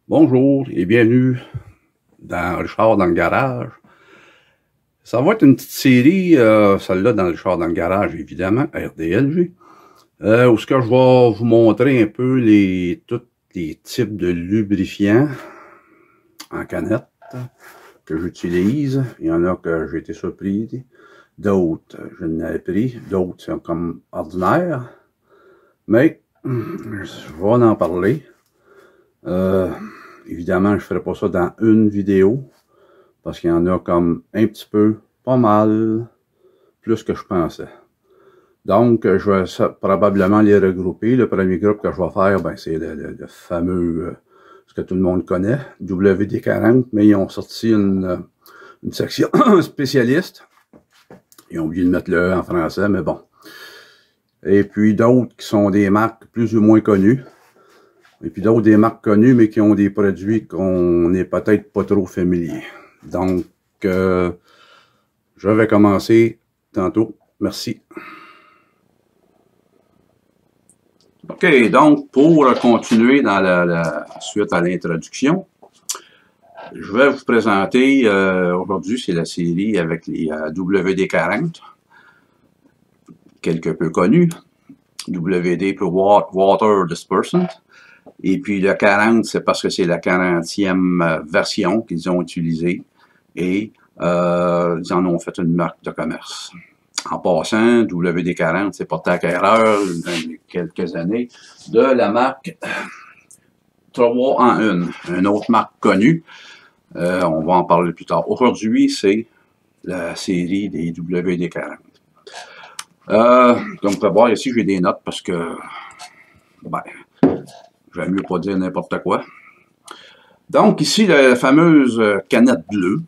Bonjour et bienvenue dans Richard dans le garage. Ça va être une petite série, celle-là dans Richard dans le garage, évidemment, RDLG, où ce que je vais vous montrer un peu tous les types de lubrifiants en canette que j'utilise. Il y en a que j'ai été surpris, d'autres je n'ai pris, d'autres sont comme ordinaires, mais je vais en parler. Évidemment, je ne ferai pas ça dans une vidéo, parce qu'il y en a comme un petit peu, pas mal, plus que je pensais. Donc, je vais probablement les regrouper. Le premier groupe que je vais faire, ben, c'est le fameux, ce que tout le monde connaît, WD-40, mais ils ont sorti une section spécialiste. Ils ont oublié de mettre le E en français, mais bon. Et puis d'autres qui sont des marques plus ou moins connues. Et puis d'autres des marques connues, mais qui ont des produits qu'on n'est peut-être pas trop familier. Donc, je vais commencer tantôt. Merci. OK, donc, pour continuer dans la suite à l'introduction, je vais vous présenter, aujourd'hui, c'est la série avec les WD-40, quelque peu connus. WD pour Water Dispersant. Et puis le 40, c'est parce que c'est la 40e version qu'ils ont utilisée. Et ils en ont fait une marque de commerce. En passant, WD-40, c'est porté à erreur dans quelques années de la marque 3 en 1, une autre marque connue. On va en parler plus tard. Aujourd'hui, c'est la série des WD-40. Comme vous pouvez voir ici, j'ai des notes parce que, ben, j'aime mieux pas dire n'importe quoi. Donc, ici, la fameuse canette bleue,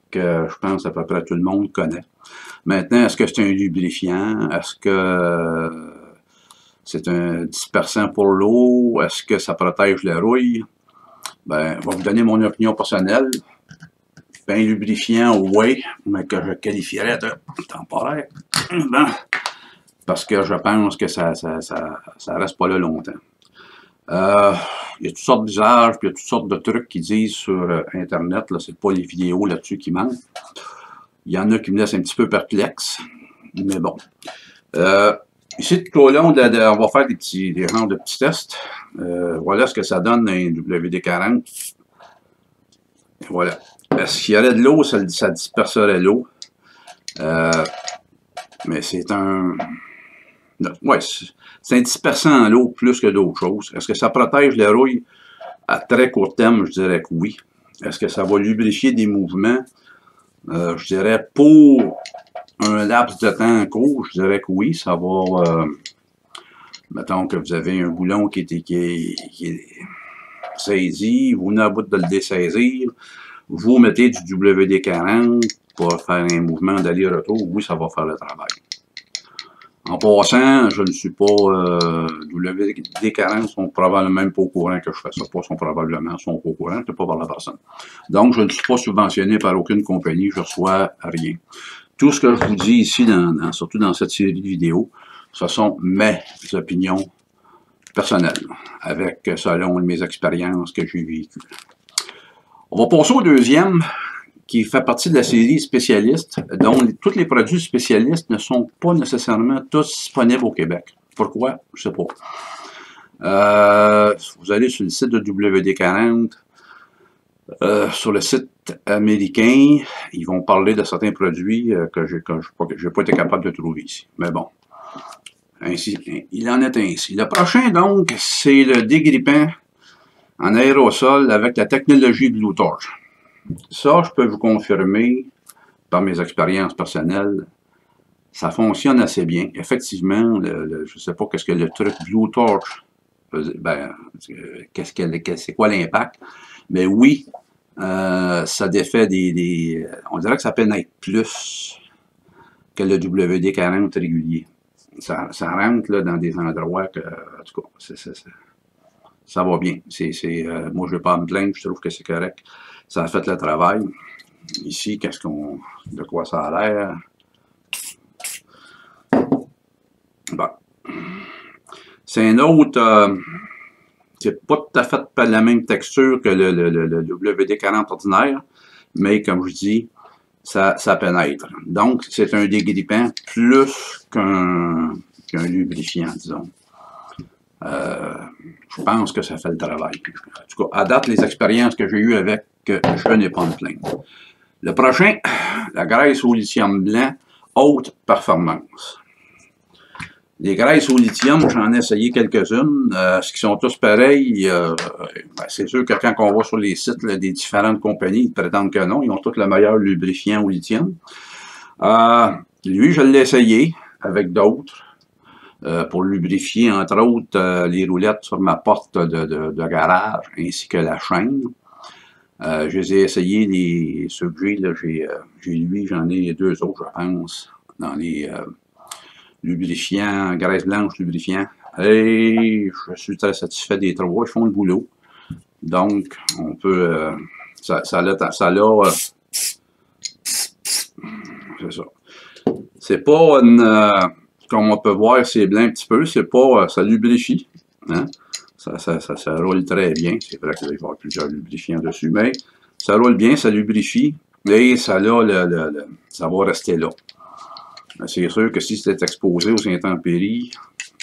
que je pense à peu près tout le monde connaît. Maintenant, est-ce que c'est un lubrifiant? Est-ce que c'est un dispersant pour l'eau? Est-ce que ça protège la rouille? Ben, je vais vous donner mon opinion personnelle. Un lubrifiant, oui, mais que je qualifierais de temporaire. Ben, parce que je pense que ça reste pas là longtemps. Il y a toutes sortes d'usages, puis il y a toutes sortes de trucs qu'ils disent sur Internet. Là, c'est pas les vidéos là-dessus qui manquent. Il y en a qui me laissent un petit peu perplexe, mais bon. Ici, tout au long, on va faire des genres de petits tests. Voilà ce que ça donne un WD-40. Voilà. Est-ce qu'il y aurait de l'eau, ça disperserait l'eau. Mais c'est un... Ouais, c'est un dispersant en l'eau plus que d'autres choses. Est-ce que ça protège la rouille? À très court terme, je dirais que oui. Est-ce que ça va lubrifier des mouvements? Je dirais pour un laps de temps court, je dirais que oui. Ça va... mettons que vous avez un boulon qui est saisi, vous venez à bout de le dessaisir, vous mettez du WD-40 pour faire un mouvement d'aller-retour, oui, ça va faire le travail. En passant, je ne suis pas... WD-40 sont probablement même pas au courant que je fais ça. Pas sont probablement, sont au courant, c'est pas par la personne. Donc, je ne suis pas subventionné par aucune compagnie, je reçois rien. Tout ce que je vous dis ici, surtout dans cette série de vidéos, ce sont mes opinions personnelles, avec selon mes expériences que j'ai vécues. On va passer au deuxième, qui fait partie de la série spécialiste, dont tous les produits spécialistes ne sont pas nécessairement tous disponibles au Québec. Pourquoi? Je ne sais pas. Vous allez sur le site de WD-40, sur le site américain, ils vont parler de certains produits que je n'ai pas été capable de trouver ici. Mais bon, ainsi, il en est ainsi. Le prochain, donc, c'est le dégrippant en aérosol avec la technologie Blue-Torch. Ça, je peux vous confirmer, par mes expériences personnelles, ça fonctionne assez bien. Effectivement, je ne sais pas qu'est-ce que le truc Blue-Torch, ben, c'est quoi l'impact, mais oui, ça défait on dirait que ça pénètre plus que le WD-40 régulier. Ça rentre là, dans des endroits que, en tout cas, ça va bien. Moi, je ne vais pas me plaindre, je trouve que c'est correct. Ça a fait le travail. Ici, de quoi ça a l'air? Bon. C'est un autre C'est pas tout à fait la même texture que le WD-40 ordinaire, mais comme je dis, ça pénètre. Donc, c'est un dégrippant plus qu'un lubrifiant, disons. Je pense que ça fait le travail. En tout cas, à date, les expériences que j'ai eues avec, je n'ai pas de plainte. Le prochain, la graisse au lithium blanc, haute performance. Les graisses au lithium, j'en ai essayé quelques-unes. Ce qui sont tous pareils, ben c'est sûr que quand on va sur les sites là, des différentes compagnies, ils prétendent que non, ils ont tous le meilleur lubrifiant au lithium. Lui, je l'ai essayé avec d'autres pour lubrifier, entre autres, les roulettes sur ma porte de garage, ainsi que la chaîne. Je les ai essayés, ceux que j'ai, là, j'ai lui, j'en ai deux autres, je pense, dans les lubrifiants, graisse blanche lubrifiant. Et je suis très satisfait des trois, ils font le boulot. Donc, on peut, c'est ça. C'est pas une, comme on peut voir, c'est blanc un petit peu, c'est pas, ça lubrifie, hein? Ça roule très bien. C'est vrai qu'il va y avoir plusieurs lubrifiants dessus, mais ça roule bien, ça lubrifie, et ça va rester là. C'est sûr que si c'est exposé aux intempéries,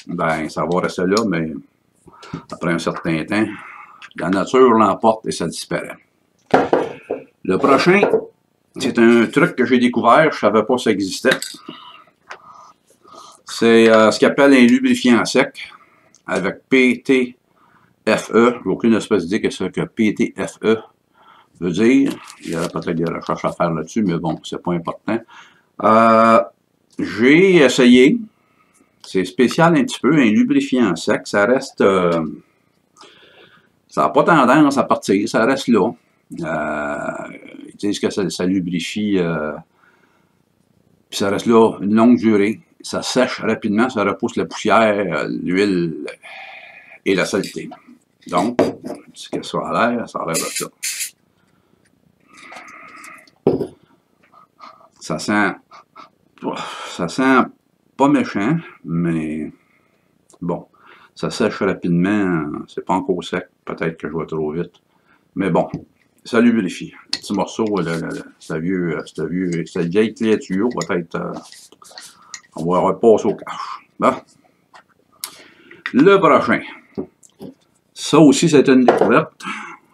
ben ça va rester là, mais après un certain temps, la nature l'emporte et ça disparaît. Le prochain, c'est un truc que j'ai découvert, je ne savais pas que ça existait. C'est ce qu'on appelle un lubrifiant sec avec PTFE. J'ai aucune espèce d'idée que ce que PTFE veut dire. Il y aurait peut-être des recherches à faire là-dessus, mais bon, c'est pas important. J'ai essayé. C'est spécial un petit peu, un lubrifiant sec. Ça reste... ça n'a pas tendance à partir, ça reste là. Ils disent que ça lubrifie, puis ça reste là une longue durée. Ça sèche rapidement, ça repousse la poussière, l'huile et la saleté. Donc, ce que ça a l'air de ça. Ça sent pas méchant, mais bon, ça sèche rapidement, c'est pas encore sec, peut-être que je vais trop vite. Mais bon, ça lubrifie. Le petit morceau, cette vieille clé à tuyau, peut-être, on va repasser au cache. Bon. Le prochain. Ça aussi, c'est une découverte.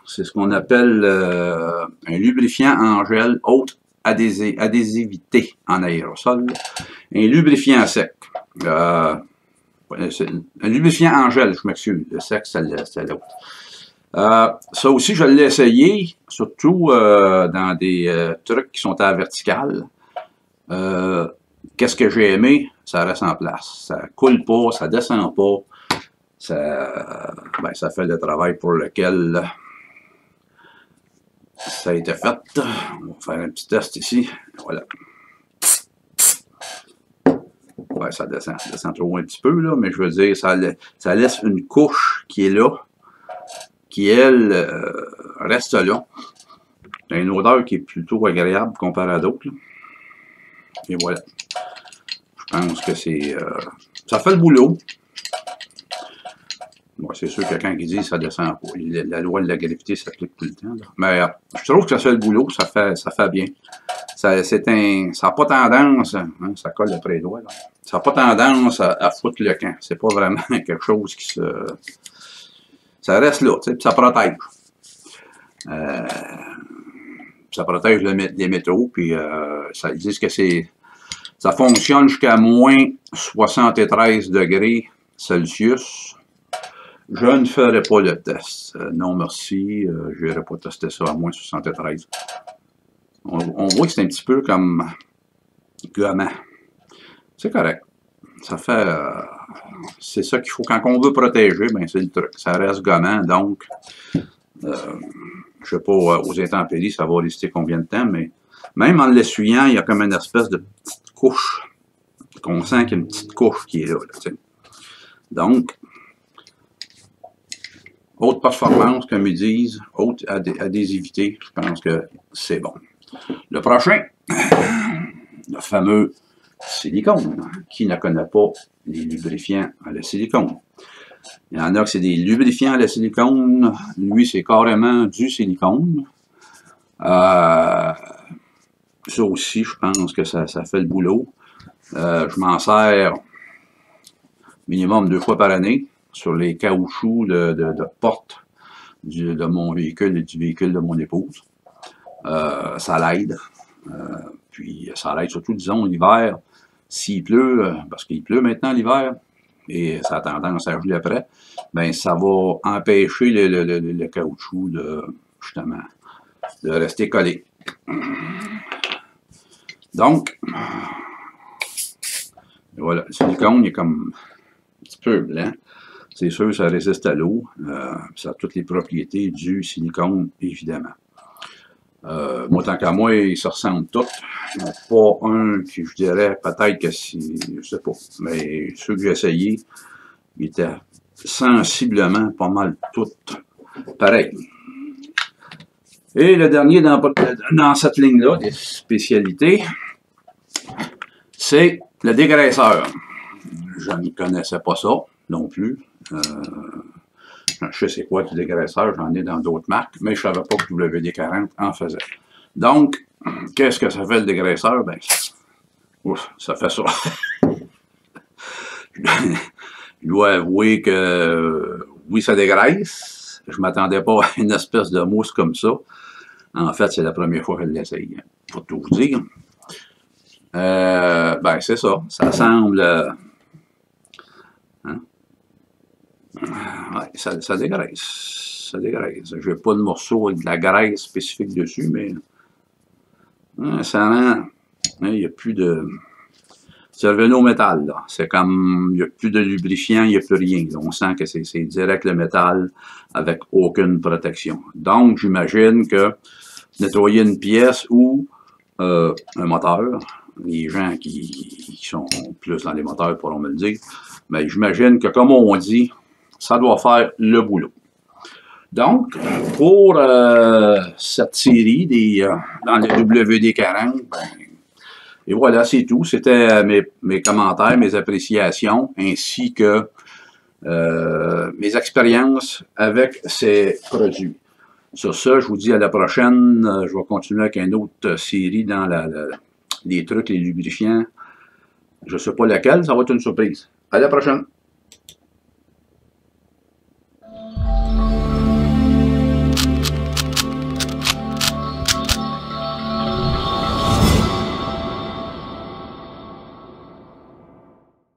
C'est ce qu'on appelle un lubrifiant en gel haute adhésivité en aérosol. Un lubrifiant sec. Un lubrifiant en gel, je m'excuse. Le sec, c'est l'autre. Ça aussi, je l'ai essayé, surtout dans des trucs qui sont à la verticale. Qu'est-ce que j'ai aimé? Ça reste en place. Ça coule pas, ça descend pas. Ça fait le travail pour lequel ça a été fait. On va faire un petit test ici. Voilà. Ouais, ça descend trop un petit peu, là, mais je veux dire, ça laisse une couche qui est là, qui, elle, reste là. Il y a une odeur qui est plutôt agréable comparée à d'autres. Et voilà. Je pense que c'est... ça fait le boulot. Bon, c'est sûr que quand ils disent ça descend pas. La loi de la gravité s'applique tout le temps. Là. Mais je trouve que ça fait le boulot, ça fait bien. Ça n'a pas tendance, hein, ça colle après les doigts, là. Ça n'a pas tendance à foutre le camp. C'est pas vraiment quelque chose qui se... Ça reste là, tu sais, puis ça protège. Ça protège les métaux, puis ils disent que ça fonctionne jusqu'à moins 73 degrés Celsius. Je ne ferai pas le test. Non, merci. Je n'irai pas tester ça à moins 73. On voit que c'est un petit peu comme gommant. C'est correct. Ça fait... c'est ça qu'il faut. Quand on veut protéger, ben c'est le truc. Ça reste gommant, donc... je ne sais pas, aux intempéries, ça va rester combien de temps, mais même en l'essuyant, il y a comme une espèce de petite couche. Qu'on sent qu'il y a une petite couche qui est là. Donc... haute performance, comme ils disent, haute adhésivité, je pense que c'est bon. Le prochain, le fameux silicone. Qui ne connaît pas les lubrifiants à la silicone? Il y en a que c'est des lubrifiants à la silicone. Lui, c'est carrément du silicone. Ça aussi, je pense que ça fait le boulot. Je m'en sers minimum 2 fois par année sur les caoutchoucs de porte de mon véhicule et du véhicule de mon épouse. Ça l'aide. Puis ça l'aide surtout, disons, l'hiver. S'il pleut, parce qu'il pleut maintenant l'hiver, et ça a tendance à geler après, ben ça va empêcher le caoutchouc de, justement, de rester collé. Donc, voilà, le silicone est comme un petit peu blanc. C'est sûr, ça résiste à l'eau. Ça a toutes les propriétés du silicone, évidemment. Moi, tant qu'à moi, ils se ressemblent tous. Il n'y en a pas un qui, je dirais, peut-être que c'est, je sais pas, mais ceux que j'ai essayés, ils étaient sensiblement pas mal tous pareils. Et le dernier dans cette ligne-là, des spécialités, c'est le dégraisseur. Je ne connaissais pas ça non plus. Je sais c'est quoi du dégraisseur, j'en ai dans d'autres marques, mais je ne savais pas que WD-40 en faisait. Donc, qu'est-ce que ça fait le dégraisseur? Ben, ouf, ça fait ça. Je dois avouer que oui, ça dégraisse. Je ne m'attendais pas à une espèce de mousse comme ça. En fait, c'est la première fois que je l'essaye, pour tout vous dire. Ben, c'est ça. Ça semble... Hein? Ouais, ça dégraisse. Ça dégraisse. Je n'ai pas de morceau avec de la graisse spécifique dessus, mais ça rend... Il n'y a plus de... C'est revenu au métal, là. C'est comme... Il n'y a plus de lubrifiant, il n'y a plus rien. On sent que c'est direct le métal avec aucune protection. Donc, j'imagine que nettoyer une pièce ou un moteur, les gens qui sont plus dans les moteurs pourront me le dire, mais j'imagine que, comme on dit, ça doit faire le boulot. Donc, pour cette série dans le WD-40, ben, et voilà, c'est tout. C'était mes commentaires, mes appréciations, ainsi que mes expériences avec ces produits. Sur ça, je vous dis à la prochaine. Je vais continuer avec une autre série dans les trucs, les lubrifiants. Je ne sais pas laquelle, ça va être une surprise. À la prochaine.